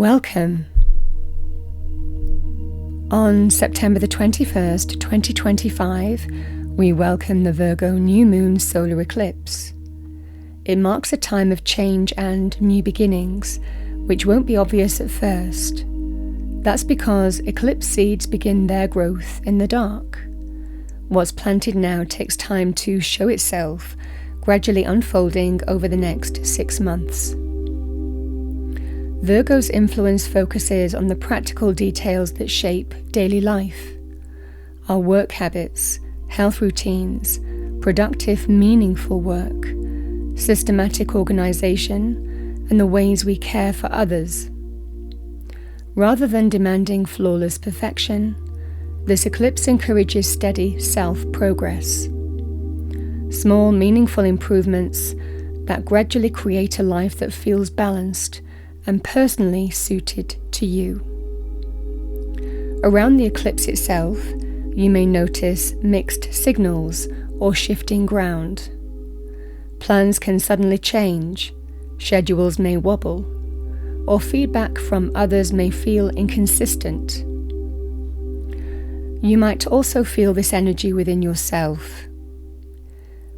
Welcome. On September the 21st, 2025, we welcome the Virgo new moon solar eclipse. It marks a time of change and new beginnings, which won't be obvious at first. That's because eclipse seeds begin their growth in the dark. What's planted now takes time to show itself, gradually unfolding over the next 6 months. Virgo's influence focuses on the practical details that shape daily life. Our work habits, health routines, productive, meaningful work, systematic organization, and the ways we care for others. Rather than demanding flawless perfection, this eclipse encourages steady self-progress. Small, meaningful improvements that gradually create a life that feels balanced and personally suited to you. Around the eclipse itself, you may notice mixed signals or shifting ground. Plans can suddenly change, schedules may wobble, or feedback from others may feel inconsistent. You might also feel this energy within yourself.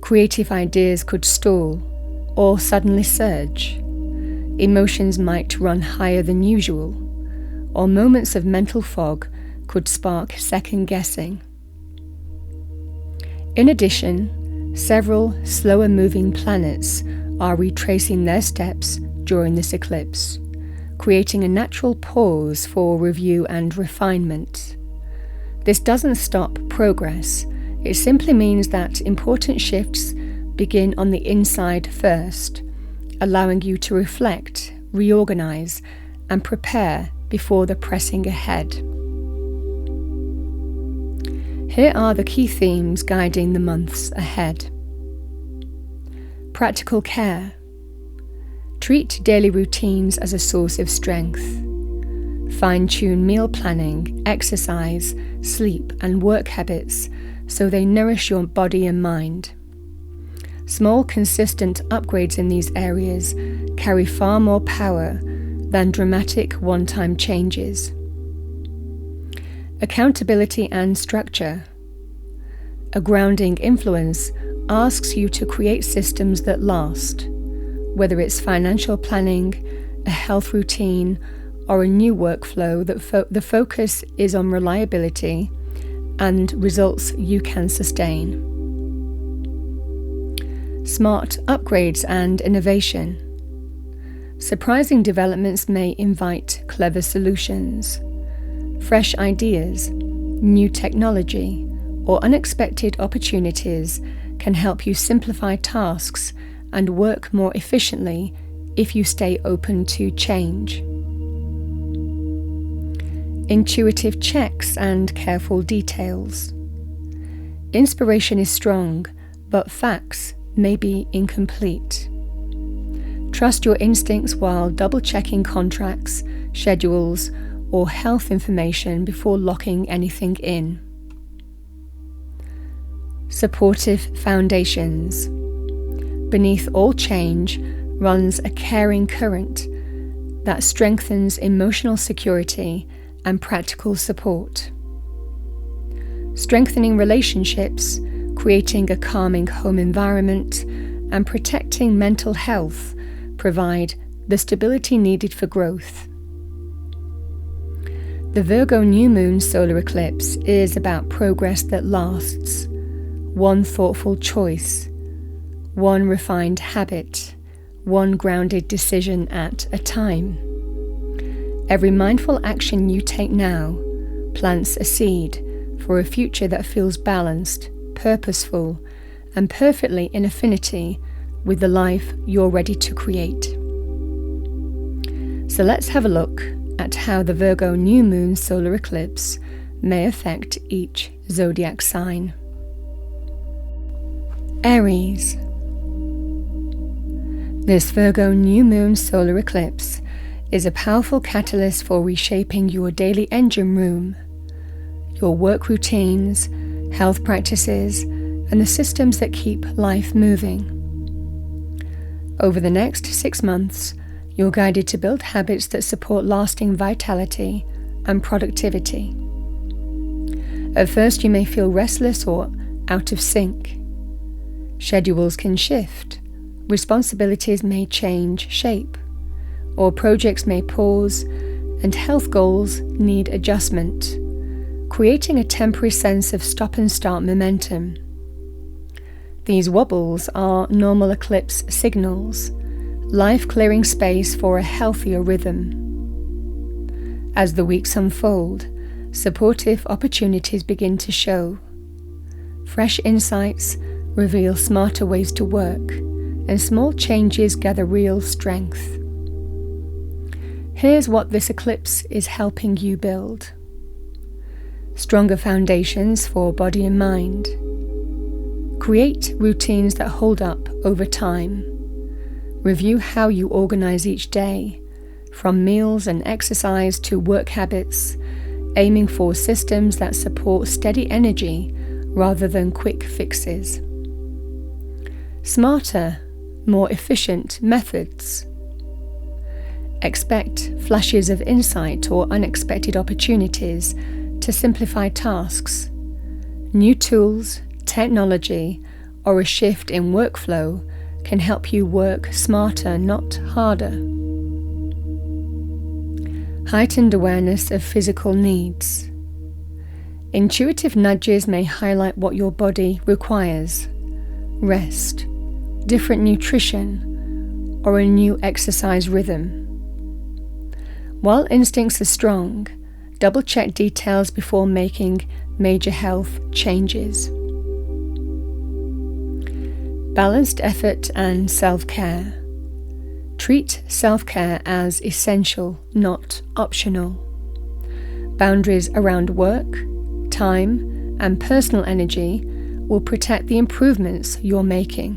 Creative ideas could stall or suddenly surge. Emotions might run higher than usual, or moments of mental fog could spark second-guessing. In addition, several slower-moving planets are retracing their steps during this eclipse, creating a natural pause for review and refinement. This doesn't stop progress, it simply means that important shifts begin on the inside first, allowing you to reflect, reorganize, and prepare before the pressing ahead. Here are the key themes guiding the months ahead. Practical care. Treat daily routines as a source of strength. Fine-tune meal planning, exercise, sleep, and work habits so they nourish your body and mind. Small, consistent upgrades in these areas carry far more power than dramatic one-time changes. Accountability and structure. A grounding influence asks you to create systems that last, whether it's financial planning, a health routine, or a new workflow. The focus is on reliability and results you can sustain. Smart upgrades and innovation. Surprising developments may invite clever solutions. Fresh ideas, new technology, or unexpected opportunities can help you simplify tasks and work more efficiently if you stay open to change. Intuitive checks and careful details. Inspiration is strong, but facts may be incomplete. Trust your instincts while double-checking contracts, schedules, or health information before locking anything in. Supportive foundations. Beneath all change runs a caring current that strengthens emotional security and practical support. Strengthening relationships, creating a calming home environment, and protecting mental health provide the stability needed for growth. The Virgo new moon solar eclipse is about progress that lasts, one thoughtful choice, one refined habit, one grounded decision at a time. Every mindful action you take now plants a seed for a future that feels balanced, purposeful, and perfectly in affinity with the life you're ready to create. So let's have a look at how the Virgo new moon solar eclipse may affect each zodiac sign. Aries. This Virgo new moon solar eclipse is a powerful catalyst for reshaping your daily engine room, your work routines, health practices, and the systems that keep life moving. Over the next 6 months, You're guided to build habits that support lasting vitality and productivity. At first, you may feel restless or out of sync. Schedules can shift, responsibilities may change shape, or projects may pause, and health goals need adjustment, creating a temporary sense of stop and start momentum. These wobbles are normal eclipse signals, life clearing space for a healthier rhythm. As the weeks unfold, supportive opportunities begin to show. Fresh insights reveal smarter ways to work, and small changes gather real strength. Here's what this eclipse is helping you build. Stronger foundations for body and mind. Create routines that hold up over time. Review how you organize each day, from meals and exercise to work habits, aiming for systems that support steady energy rather than quick fixes. Smarter, more efficient methods. Expect flashes of insight or unexpected opportunities to simplify tasks. New tools, technology, or a shift in workflow can help you work smarter, not harder. Heightened awareness of physical needs. Intuitive nudges may highlight what your body requires: rest, different nutrition, or a new exercise rhythm. While instincts are strong, double-check details before making major health changes. Balanced effort and self-care. Treat self-care as essential, not optional. Boundaries around work, time, and personal energy will protect the improvements you're making.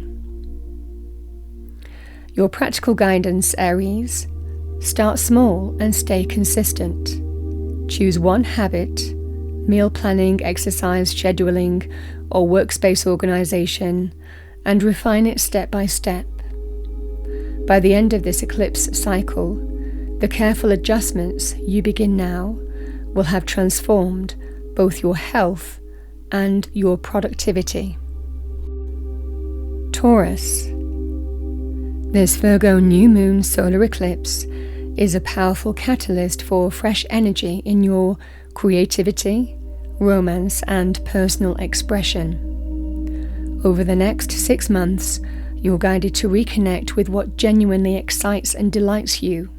Your practical guidance, Aries. Start small and stay consistent. Choose one habit, meal planning, exercise, scheduling, or workspace organization, and refine it step by step. By the end of this eclipse cycle, the careful adjustments you begin now will have transformed both your health and your productivity. Taurus. This Virgo new moon solar eclipse is a powerful catalyst for fresh energy in your creativity, romance, and personal expression. Over the next 6 months, you're guided to reconnect with what genuinely excites and delights you.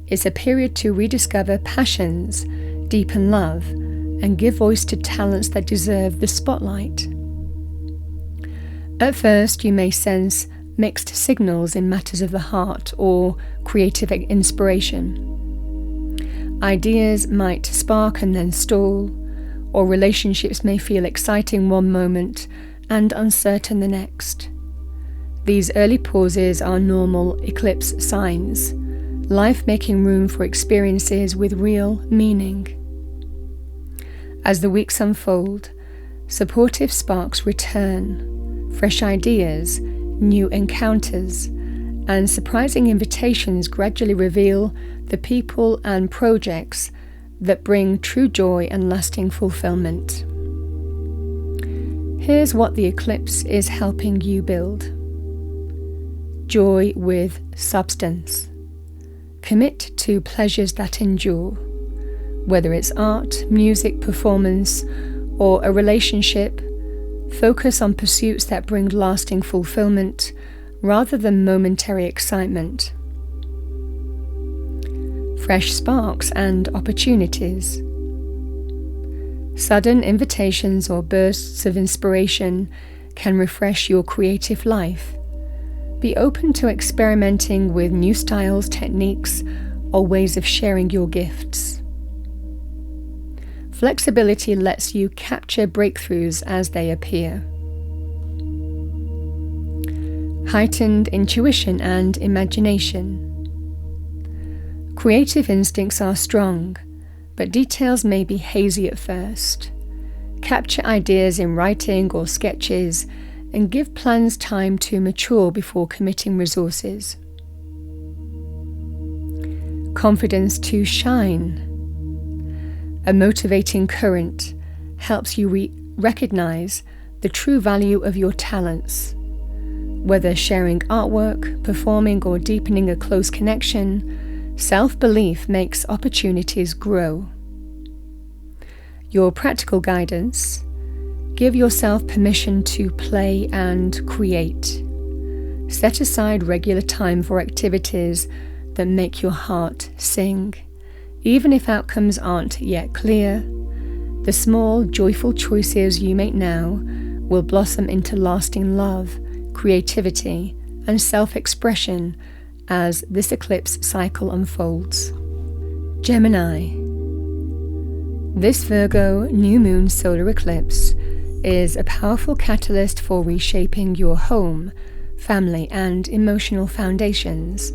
It's a period to rediscover passions, deepen love, and give voice to talents that deserve the spotlight. At first, you may sense mixed signals in matters of the heart or creative inspiration. Ideas might spark and then stall, or relationships may feel exciting one moment and uncertain the next. These early pauses are normal eclipse signs, life making room for experiences with real meaning. As the weeks unfold, supportive sparks return, fresh ideas, new encounters, and surprising invitations gradually reveal the people and projects that bring true joy and lasting fulfillment. Here's what the eclipse is helping you build. Joy with substance. Commit to pleasures that endure, whether it's art, music, performance, or a relationship. Focus on pursuits that bring lasting fulfillment rather than momentary excitement. Fresh sparks and opportunities. Sudden invitations or bursts of inspiration can refresh your creative life. Be open to experimenting with new styles, techniques, or ways of sharing your gifts. Flexibility lets you capture breakthroughs as they appear. Heightened intuition and imagination. Creative instincts are strong, but details may be hazy at first. Capture ideas in writing or sketches, and give plans time to mature before committing resources. confidence to shine. A motivating current helps you recognize the true value of your talents. Whether sharing artwork, performing, or deepening a close connection, self-belief makes opportunities grow. Your practical guidance: give yourself permission to play and create. Set aside regular time for activities that make your heart sing, even if outcomes aren't yet clear. The small, joyful choices you make now will blossom into lasting love, creativity, and self-expression as this eclipse cycle unfolds. Gemini. This Virgo new moon solar eclipse is a powerful catalyst for reshaping your home, family, and emotional foundations.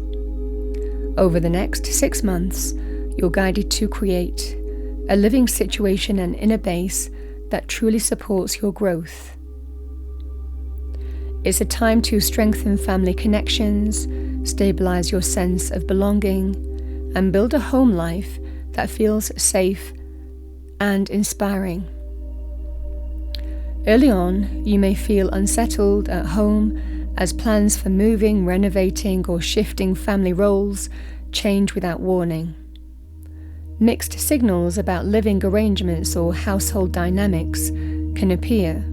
Over the next 6 months, you're guided to create a living situation and inner base that truly supports your growth. It's a time to strengthen family connections, stabilize your sense of belonging, and build a home life that feels safe and inspiring. Early on, you may feel unsettled at home as plans for moving, renovating, or shifting family roles change without warning. Mixed signals about living arrangements or household dynamics can appear.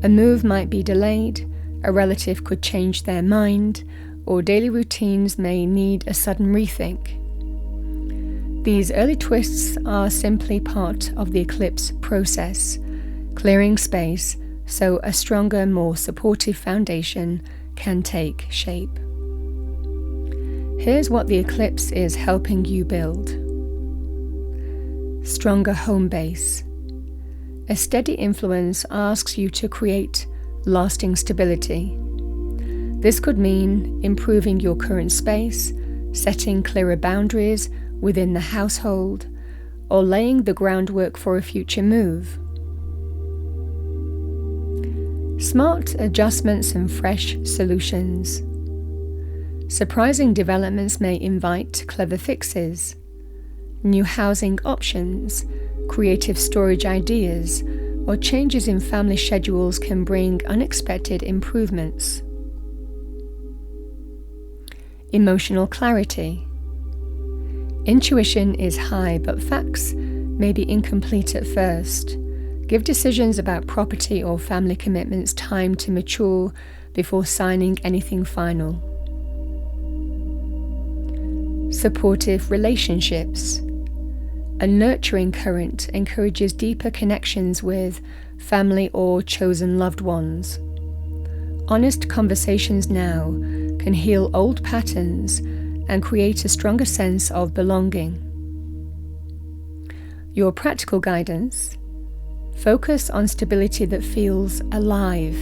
A move might be delayed, a relative could change their mind, or daily routines may need a sudden rethink. These early twists are simply part of the eclipse process, clearing space so a stronger, more supportive foundation can take shape. Here's what the eclipse is helping you build. Stronger home base. A steady influence asks you to create lasting stability. This could mean improving your current space, setting clearer boundaries within the household, or laying the groundwork for a future move. Smart adjustments and fresh solutions. Surprising developments may invite clever fixes. New housing options, creative storage ideas, or changes in family schedules can bring unexpected improvements. Emotional clarity. Intuition is high, but facts may be incomplete at first. Give decisions about property or family commitments time to mature before signing anything final. Supportive relationships. A nurturing current encourages deeper connections with family or chosen loved ones. Honest conversations now can heal old patterns and create a stronger sense of belonging. Your practical guidance: focus on stability that feels alive.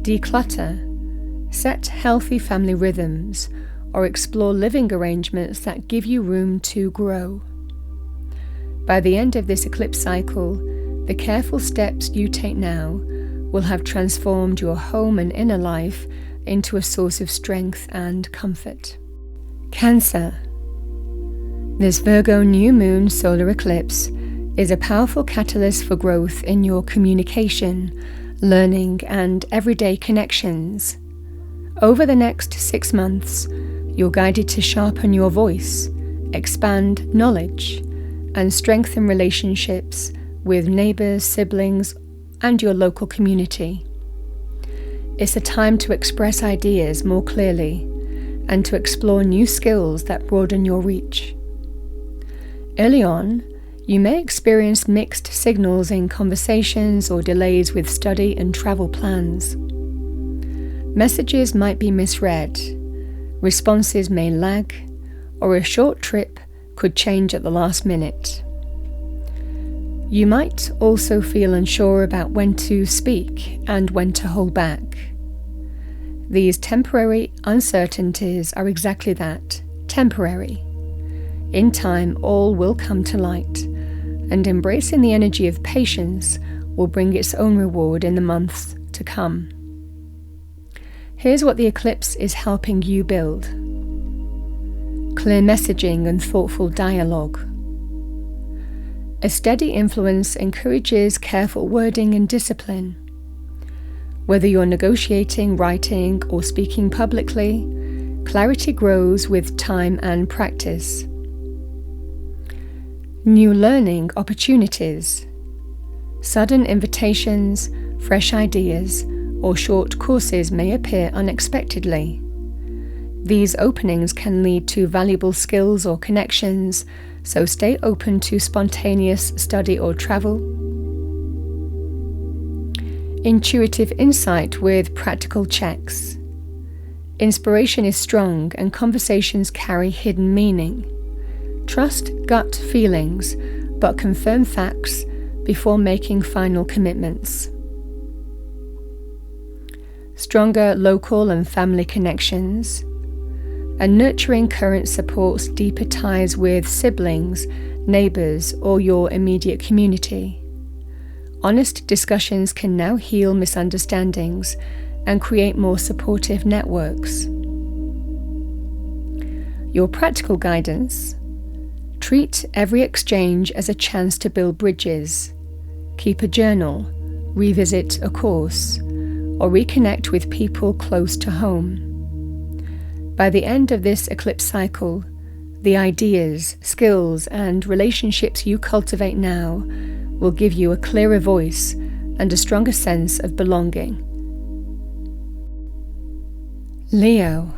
Declutter, set healthy family rhythms, or explore living arrangements that give you room to grow. By the end of this eclipse cycle, the careful steps you take now will have transformed your home and inner life into a source of strength and comfort. Cancer. This Virgo new moon solar eclipse is a powerful catalyst for growth in your communication, learning, and everyday connections. Over the next 6 months, you're guided to sharpen your voice, expand knowledge, and strengthen relationships with neighbors, siblings, and your local community. It's a time to express ideas more clearly and to explore new skills that broaden your reach. Early on, you may experience mixed signals in conversations or delays with study and travel plans. Messages might be misread, responses may lag, or a short trip could change at the last minute. You might also feel unsure about when to speak and when to hold back. These temporary uncertainties are exactly that, temporary. In time, all will come to light, and embracing the energy of patience will bring its own reward in the months to come. Here's what the eclipse is helping you build. clear messaging and thoughtful dialogue. A steady influence encourages careful wording and discipline. Whether you're negotiating, writing, or speaking publicly, clarity grows with time and practice. New learning opportunities. Sudden invitations, fresh ideas, or short courses may appear unexpectedly. These openings can lead to valuable skills or connections, so stay open to spontaneous study or travel. Intuitive insight with practical checks. Inspiration is strong and conversations carry hidden meaning. Trust gut feelings, but confirm facts before making final commitments. Stronger local and family connections. A nurturing current supports deeper ties with siblings, neighbours, or your immediate community. Honest discussions can now heal misunderstandings and create more supportive networks. Your practical guidance. Treat every exchange as a chance to build bridges. Keep a journal, revisit a course, or reconnect with people close to home. By the end of this eclipse cycle, the ideas, skills, and relationships you cultivate now will give you a clearer voice and a stronger sense of belonging. Leo.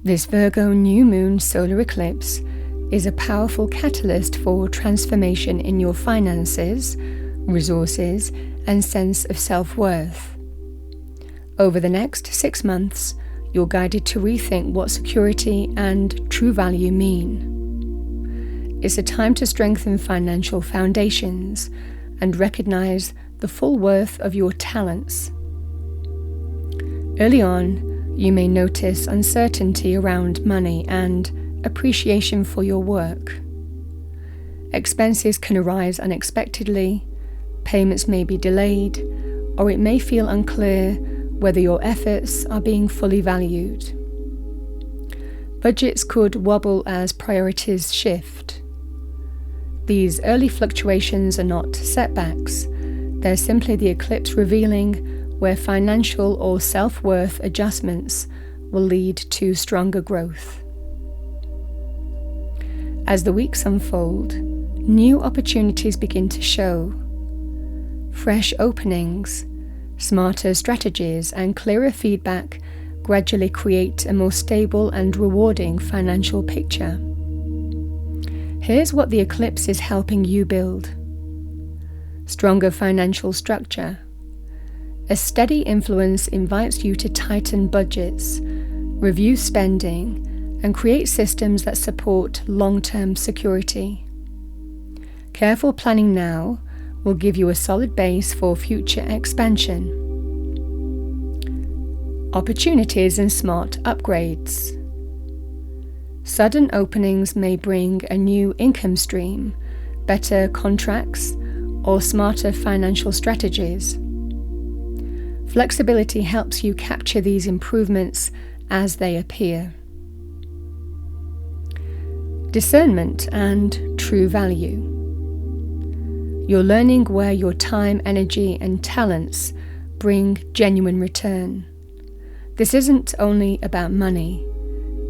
This Virgo new moon solar eclipse is a powerful catalyst for transformation in your finances, resources, and sense of self-worth. Over the next 6 months, you're guided to rethink what security and true value mean. It's a time to strengthen financial foundations and recognize the full worth of your talents. Early on, you may notice uncertainty around money and appreciation for your work. Expenses can arise unexpectedly, payments may be delayed, or it may feel unclear whether your efforts are being fully valued. Budgets could wobble as priorities shift. These early fluctuations are not setbacks, they're simply the eclipse revealing where financial or self-worth adjustments will lead to stronger growth. As the weeks unfold, new opportunities begin to show. Fresh openings, smarter strategies, and clearer feedback gradually create a more stable and rewarding financial picture. Here's what the eclipse is helping you build. Stronger financial structure. A steady influence invites you to tighten budgets, review spending, and create systems that support long-term security. Careful planning now will give you a solid base for future expansion. Opportunities and smart upgrades. Sudden openings may bring a new income stream, better contracts, or smarter financial strategies. Flexibility helps you capture these improvements as they appear. Discernment and true value. You're learning where your time, energy, and talents bring genuine return. This isn't only about money,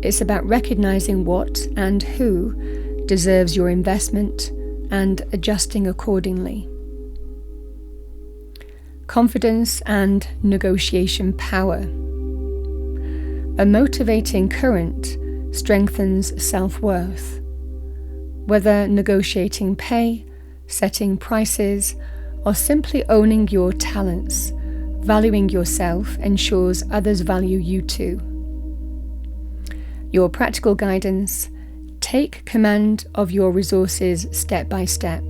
it's about recognizing what and who deserves your investment and adjusting accordingly. Confidence and negotiation power. A motivating current strengthens self-worth. Whether negotiating pay, setting prices, or simply owning your talents, valuing yourself ensures others value you too. Your practical guidance. Take command of your resources step by step.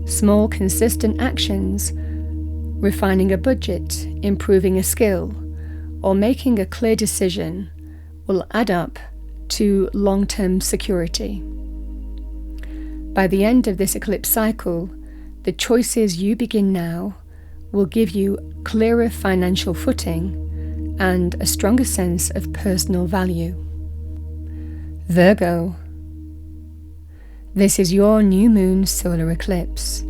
Small, consistent actions, refining a budget, improving a skill, or making a clear decision will add up to long-term security. By the end of this eclipse cycle, the choices you begin now will give you clearer financial footing and a stronger sense of personal value. Virgo. This is your new moon solar eclipse,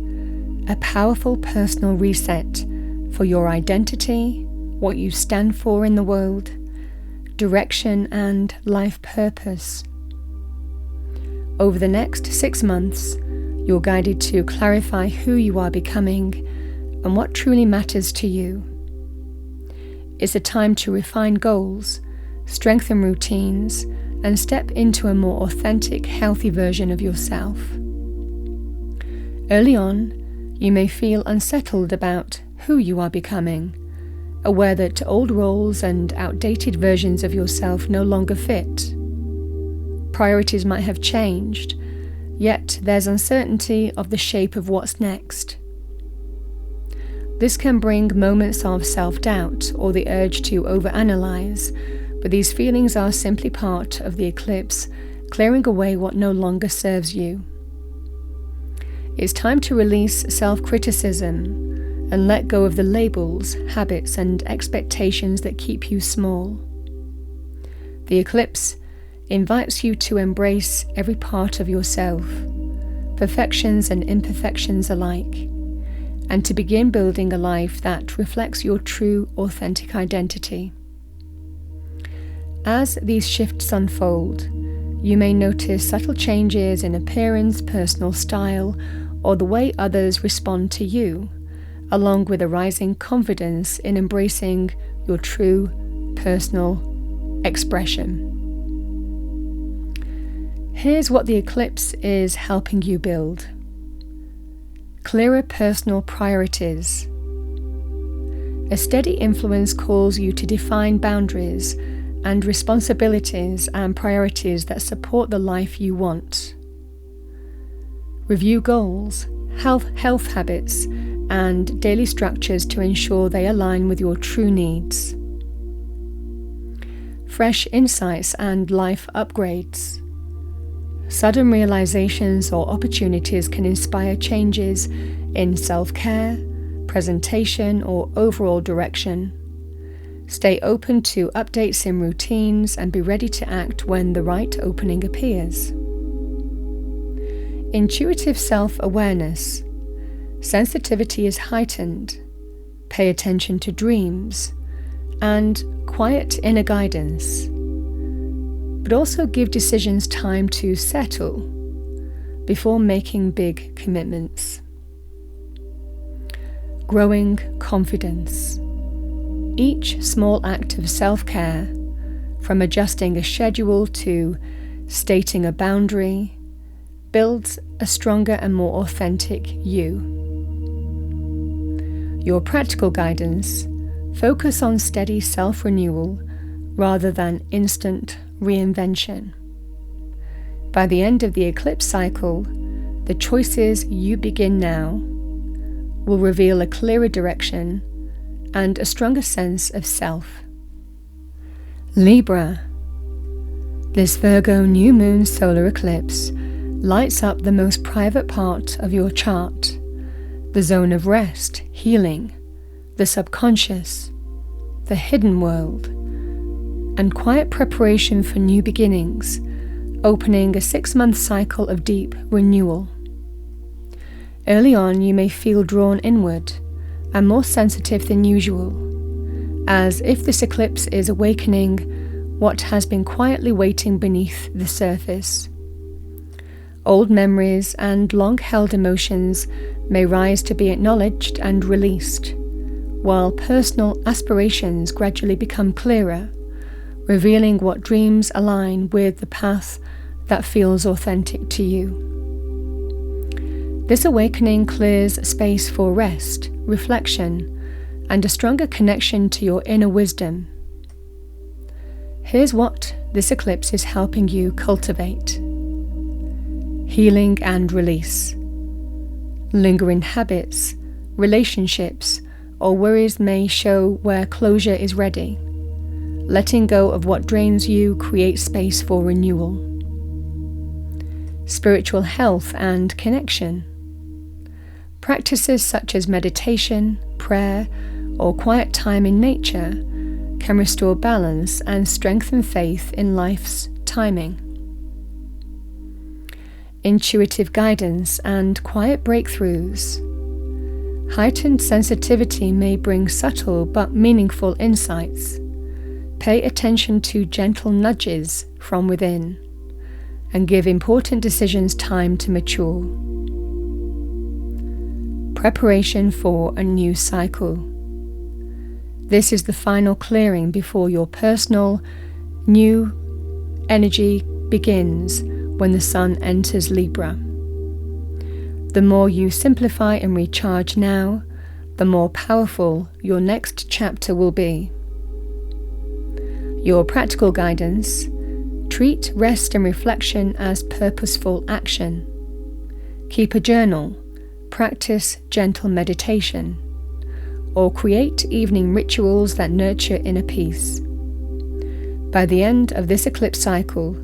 a powerful personal reset for your identity, what you stand for in the world, direction and life purpose. Over the next 6 months, you're guided to clarify who you are becoming and what truly matters to you. It's a time to refine goals, strengthen routines, and step into a more authentic, healthy version of yourself. Early on, you may feel unsettled about who you are becoming, aware that old roles and outdated versions of yourself no longer fit. Priorities might have changed, yet there's uncertainty of the shape of what's next. This can bring moments of self-doubt or the urge to overanalyze, but these feelings are simply part of the eclipse, clearing away what no longer serves you. It's time to release self-criticism and let go of the labels, habits, and expectations that keep you small. The eclipse invites you to embrace every part of yourself, perfections and imperfections alike, and to begin building a life that reflects your true, authentic identity. As these shifts unfold, you may notice subtle changes in appearance, personal style, or the way others respond to you, along with a rising confidence in embracing your true, personal expression. Here's what the eclipse is helping you build. Clearer personal priorities. A steady influence calls you to define boundaries and responsibilities and priorities that support the life you want. Review goals, health habits, and daily structures to ensure they align with your true needs. Fresh insights and life upgrades. Sudden realizations or opportunities can inspire changes in self-care, presentation, or overall direction. Stay open to updates in routines and be ready to act when the right opening appears. Intuitive self-awareness. Sensitivity is heightened. Pay attention to dreams and quiet inner guidance. But also give decisions time to settle before making big commitments. Growing confidence. Each small act of self-care, from adjusting a schedule to stating a boundary, builds a stronger and more authentic you. Your practical guidance: focus on steady self-renewal rather than instant reinvention. By the end of the eclipse cycle, the choices you begin now will reveal a clearer direction and a stronger sense of self. Libra. This Virgo new moon solar eclipse lights up the most private part of your chart, the zone of rest, healing, the subconscious, the hidden world, and quiet preparation for new beginnings, opening a 6-month cycle of deep renewal. Early on, you may feel drawn inward and more sensitive than usual, as if this eclipse is awakening what has been quietly waiting beneath the surface. Old memories and long-held emotions may rise to be acknowledged and released, while personal aspirations gradually become clearer, revealing what dreams align with the path that feels authentic to you. This awakening clears space for rest, reflection, and a stronger connection to your inner wisdom. Here's what this eclipse is helping you cultivate. Healing and release. Lingering habits, relationships, or worries may show where closure is ready. Letting go of what drains you creates space for renewal. Spiritual health and connection. Practices such as meditation, prayer, or quiet time in nature can restore balance and strengthen faith in life's timing. intuitive guidance, and quiet breakthroughs. Heightened sensitivity may bring subtle but meaningful insights. Pay attention to gentle nudges from within, and give important decisions time to mature. Preparation for a new cycle. This is the final clearing before your personal, new energy begins when the Sun enters Libra. The more you simplify and recharge now, the more powerful your next chapter will be. Your practical guidance: treat rest and reflection as purposeful action. Keep a journal, practice gentle meditation, or create evening rituals that nurture inner peace. By the end of this eclipse cycle,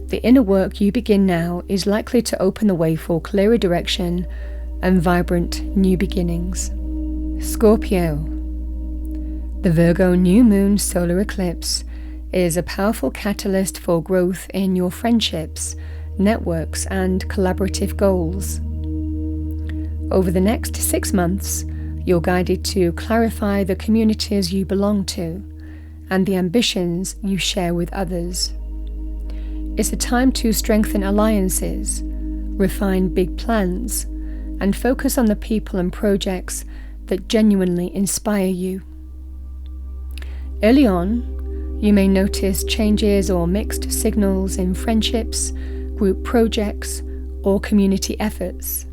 the inner work you begin now is likely to open the way for clearer direction and vibrant new beginnings. Scorpio. The Virgo new moon solar eclipse is a powerful catalyst for growth in your friendships, networks, and collaborative goals. Over the next 6 months, you're guided to clarify the communities you belong to and the ambitions you share with others. It's a time to strengthen alliances, refine big plans, and focus on the people and projects that genuinely inspire you. Early on, you may notice changes or mixed signals in friendships, group projects, or community efforts.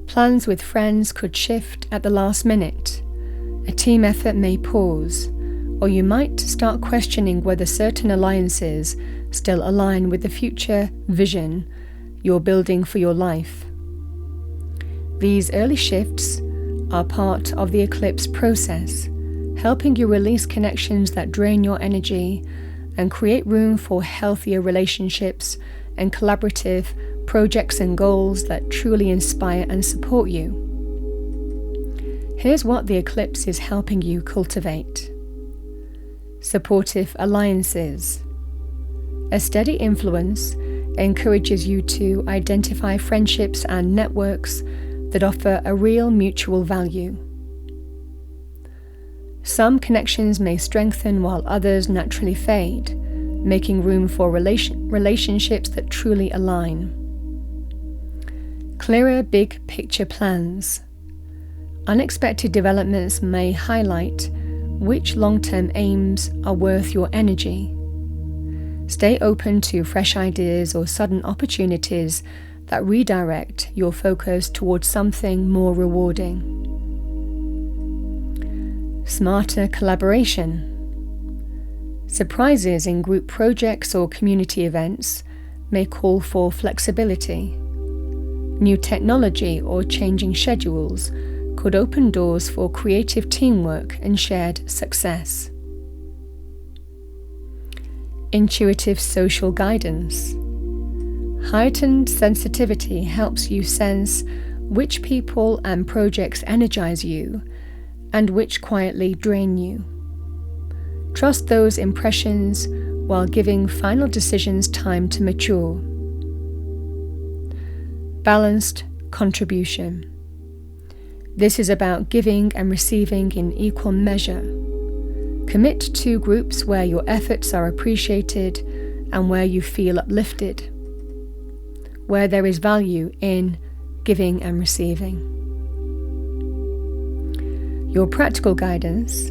Plans with friends could shift at the last minute. A team effort may pause, or you might start questioning whether certain alliances still align with the future vision you're building for your life. These early shifts are part of the eclipse process, helping you release connections that drain your energy and create room for healthier relationships and collaborative projects and goals that truly inspire and support you. Here's what the eclipse is helping you cultivate. Supportive alliances. A steady influence encourages you to identify friendships and networks that offer a real mutual value. Some connections may strengthen while others naturally fade, making room for relationships that truly align. Clearer big picture plans. Unexpected developments may highlight which long-term aims are worth your energy. Stay open to fresh ideas or sudden opportunities that redirect your focus towards something more rewarding. Smarter collaboration. Surprises in group projects or community events may call for flexibility. New technology or changing schedules could open doors for creative teamwork and shared success. Intuitive social guidance. Heightened sensitivity helps you sense which people and projects energize you and which quietly drain you. Trust those impressions while giving final decisions time to mature. Balanced contribution. This is about giving and receiving in equal measure. Commit to groups where your efforts are appreciated and where you feel uplifted, where there is value in giving and receiving. Your practical guidance: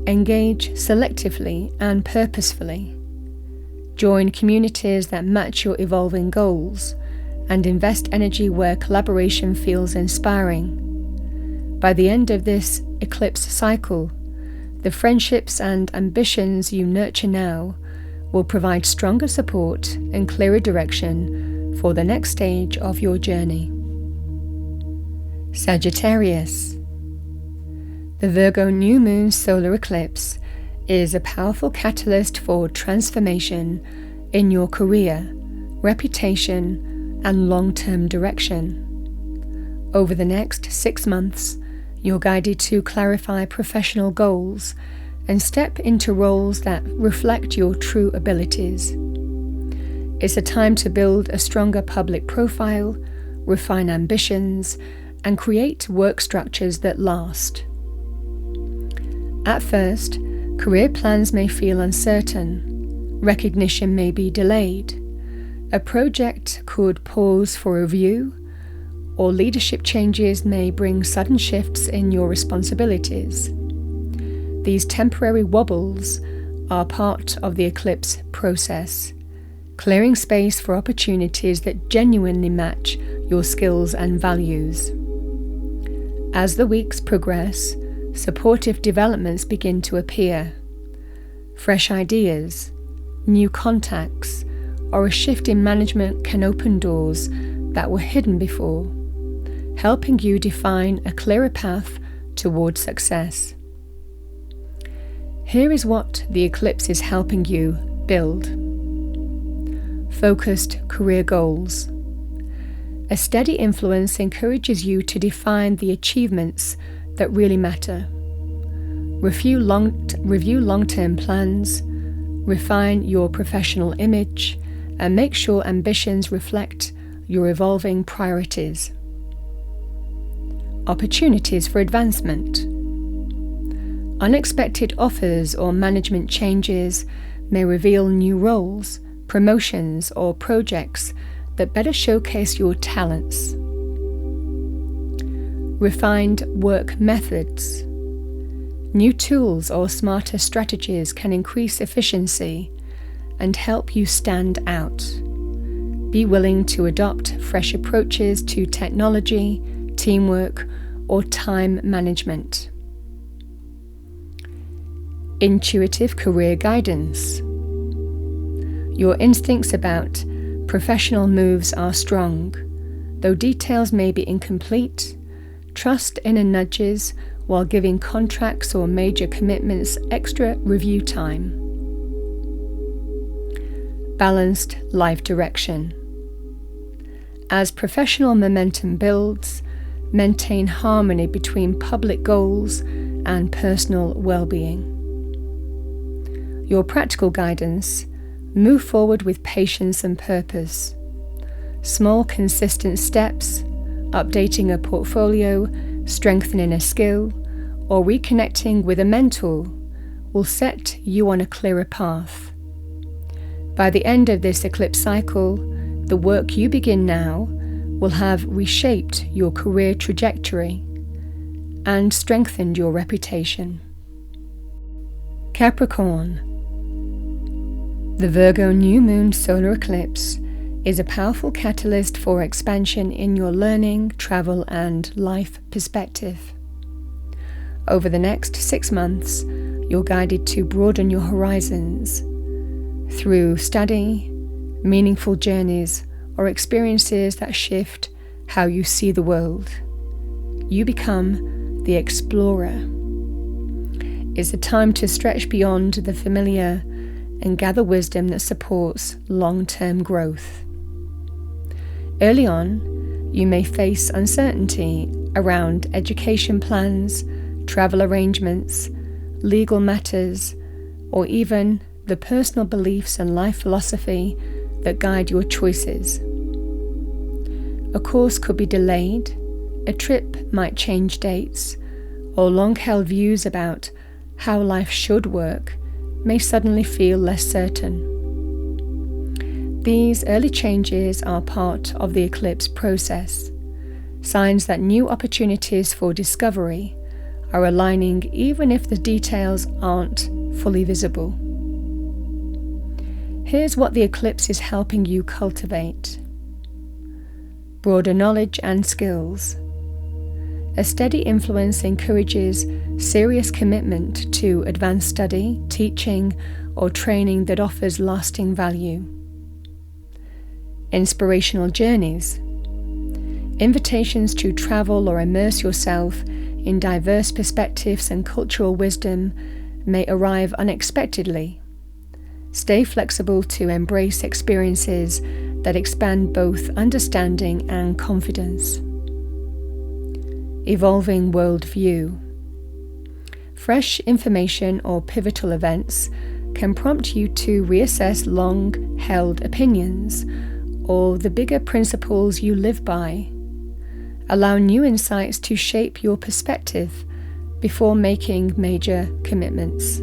engage selectively and purposefully. Join communities that match your evolving goals and invest energy where collaboration feels inspiring. By the end of this eclipse cycle, the friendships and ambitions you nurture now will provide stronger support and clearer direction for the next stage of your journey. Sagittarius. The Virgo new moon solar eclipse is a powerful catalyst for transformation in your career, reputation, and long-term direction. Over the next 6 months, you're guided to clarify professional goals and step into roles that reflect your true abilities. It's a time to build a stronger public profile, refine ambitions, and create work structures that last. At first, career plans may feel uncertain, recognition may be delayed, a project could pause for review, or leadership changes may bring sudden shifts in your responsibilities. These temporary wobbles are part of the eclipse process, clearing space for opportunities that genuinely match your skills and values. As the weeks progress, supportive developments begin to appear. Fresh ideas, new contacts, or a shift in management can open doors that were hidden before, helping you define a clearer path toward success. Here is what the eclipse is helping you build. Focused career goals. A steady influence encourages you to define the achievements that really matter. Review long-term plans, refine your professional image, and make sure ambitions reflect your evolving priorities. Opportunities for advancement. Unexpected offers or management changes may reveal new roles, promotions, or projects that better showcase your talents. Refined work methods. New tools or smarter strategies can increase efficiency and help you stand out. Be willing to adopt fresh approaches to technology, teamwork, or time management. Intuitive career guidance. Your instincts about professional moves are strong. Though details may be incomplete, trust inner nudges while giving contracts or major commitments extra review time. Balanced life direction. As professional momentum builds, maintain harmony between public goals and personal well-being. Your practical guidance: move forward with patience and purpose. Small, consistent steps, updating a portfolio, strengthening a skill, or reconnecting with a mentor will set you on a clearer path. By the end of this eclipse cycle, the work you begin now will have reshaped your career trajectory and strengthened your reputation. Capricorn. The Virgo new moon solar eclipse is a powerful catalyst for expansion in your learning, travel, and life perspective. Over the next 6 months, you're guided to broaden your horizons through study, meaningful journeys, or experiences that shift how you see the world. You become the explorer. It's a time to stretch beyond the familiar and gather wisdom that supports long-term growth. Early on, you may face uncertainty around education plans, travel arrangements, legal matters, or even the personal beliefs and life philosophy that guide your choices. A course could be delayed, a trip might change dates, or long-held views about how life should work may suddenly feel less certain. These early changes are part of the eclipse process, signs that new opportunities for discovery are aligning even if the details aren't fully visible. Here's what the eclipse is helping you cultivate. Broader knowledge and skills. A steady influence encourages serious commitment to advanced study, teaching, or training that offers lasting value. Inspirational journeys. Invitations to travel or immerse yourself in diverse perspectives and cultural wisdom may arrive unexpectedly. Stay flexible to embrace experiences that expand both understanding and confidence. Evolving worldview. Fresh information or pivotal events can prompt you to reassess long-held opinions or the bigger principles you live by. Allow new insights to shape your perspective before making major commitments.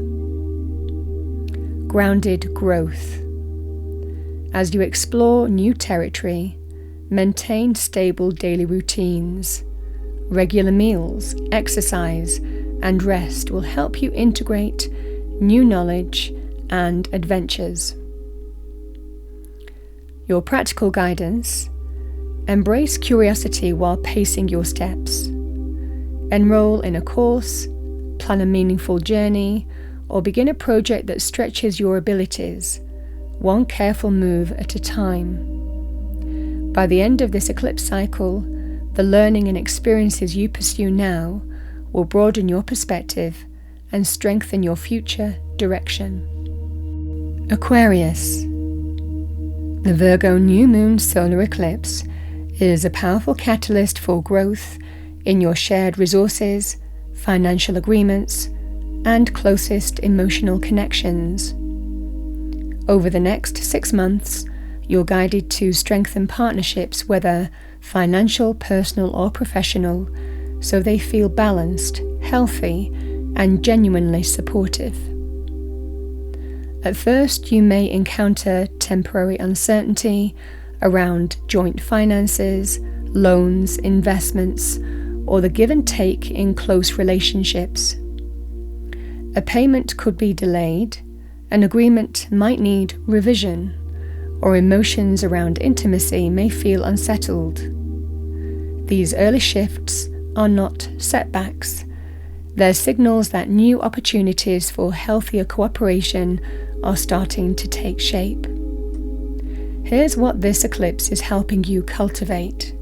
Grounded growth. As you explore new territory, maintain stable daily routines. Regular meals, exercise, and rest will help you integrate new knowledge and adventures. Your practical guidance: embrace curiosity while pacing your steps. Enroll in a course, plan a meaningful journey, or begin a project that stretches your abilities, one careful move at a time. By the end of this eclipse cycle, the learning and experiences you pursue now will broaden your perspective and strengthen your future direction. Aquarius. The Virgo new moon solar eclipse is a powerful catalyst for growth in your shared resources, financial agreements, and closest emotional connections. Over the next 6 months, you're guided to strengthen partnerships, whether financial, personal, or professional, so they feel balanced, healthy, and genuinely supportive. At first, you may encounter temporary uncertainty around joint finances, loans, investments, or the give and take in close relationships. A payment could be delayed, an agreement might need revision, or emotions around intimacy may feel unsettled. These early shifts are not setbacks. They're signals that new opportunities for healthier cooperation are starting to take shape. Here's what this eclipse is helping you cultivate.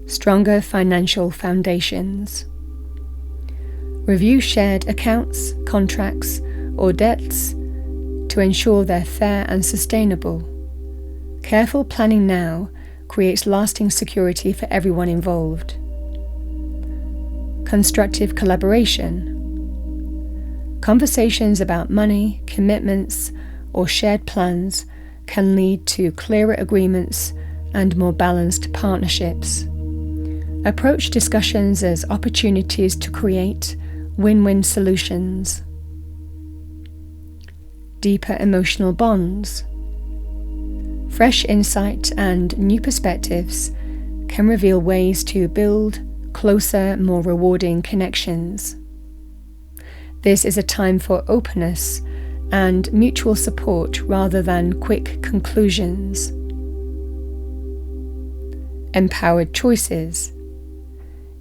Stronger financial foundations. Review shared accounts, contracts, or debts to ensure they're fair and sustainable. Careful planning now creates lasting security for everyone involved. Constructive collaboration. Conversations about money, commitments, or shared plans can lead to clearer agreements and more balanced partnerships. Approach discussions as opportunities to create win-win solutions. Deeper emotional bonds. Fresh insight and new perspectives can reveal ways to build closer, more rewarding connections. This is a time for openness and mutual support rather than quick conclusions. Empowered choices.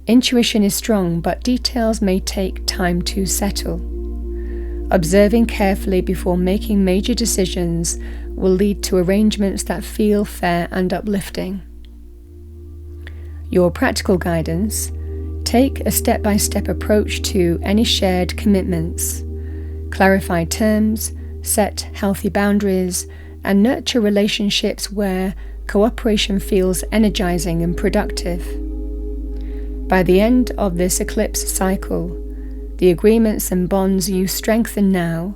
Intuition is strong, but details may take time to settle. Observing carefully before making major decisions will lead to arrangements that feel fair and uplifting. Your practical guidance: take a step-by-step approach to any shared commitments. Clarify terms, set healthy boundaries, and nurture relationships where cooperation feels energizing and productive. By the end of this eclipse cycle, the agreements and bonds you strengthen now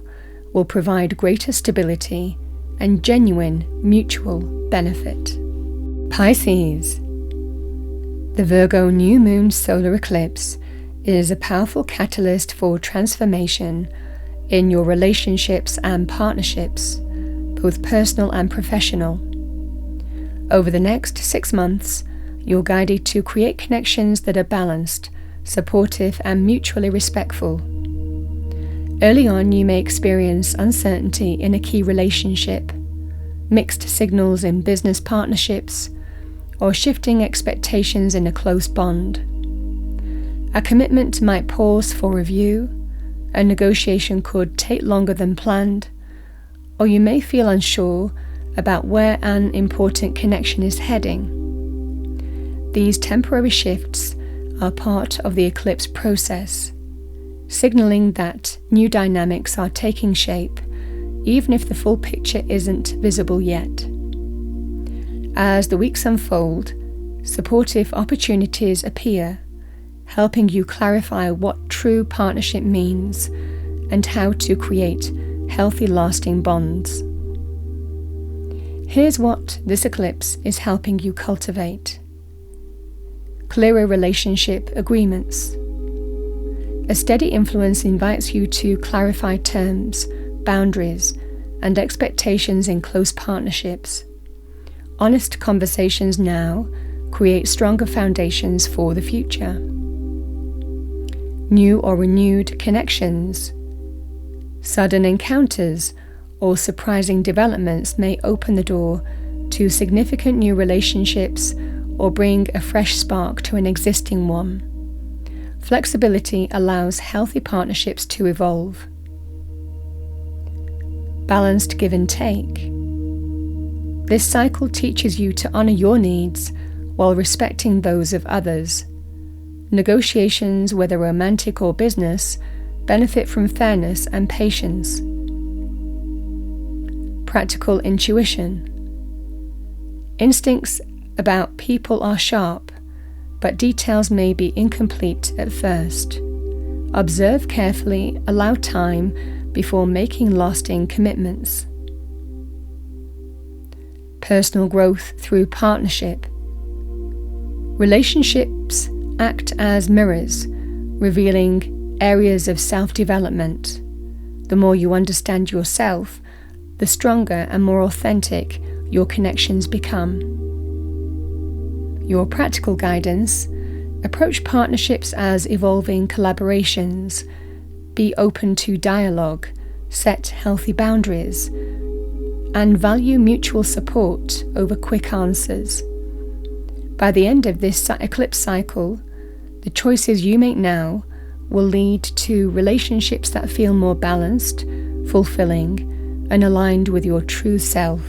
will provide greater stability and genuine mutual benefit. Pisces. The Virgo new moon solar eclipse is a powerful catalyst for transformation in your relationships and partnerships, both personal and professional. Over the next 6 months, you're guided to create connections that are balanced, supportive, and mutually respectful. Early on, you may experience uncertainty in a key relationship, mixed signals in business partnerships, or shifting expectations in a close bond. A commitment might pause for review, a negotiation could take longer than planned, or you may feel unsure about where an important connection is heading. These temporary shifts are part of the eclipse process, signaling that new dynamics are taking shape, even if the full picture isn't visible yet. As the weeks unfold, supportive opportunities appear, helping you clarify what true partnership means and how to create healthy, lasting bonds. Here's what this eclipse is helping you cultivate. Clearer relationship agreements. A steady influence invites you to clarify terms, boundaries, and expectations in close partnerships. Honest conversations now create stronger foundations for the future. New or renewed connections. Sudden encounters or surprising developments may open the door to significant new relationships or bring a fresh spark to an existing one. Flexibility allows healthy partnerships to evolve. Balanced give and take. This cycle teaches you to honor your needs while respecting those of others. Negotiations, whether romantic or business, benefit from fairness and patience. Practical intuition. Instincts about people are sharp, but details may be incomplete at first. Observe carefully, allow time before making lasting commitments. Personal growth through partnership. Relationships act as mirrors, revealing areas of self-development. The more you understand yourself, the stronger and more authentic your connections become. Your practical guidance: approach partnerships as evolving collaborations. Be open to dialogue, set healthy boundaries, and value mutual support over quick answers. By the end of this eclipse cycle, the choices you make now will lead to relationships that feel more balanced, fulfilling, and aligned with your true self.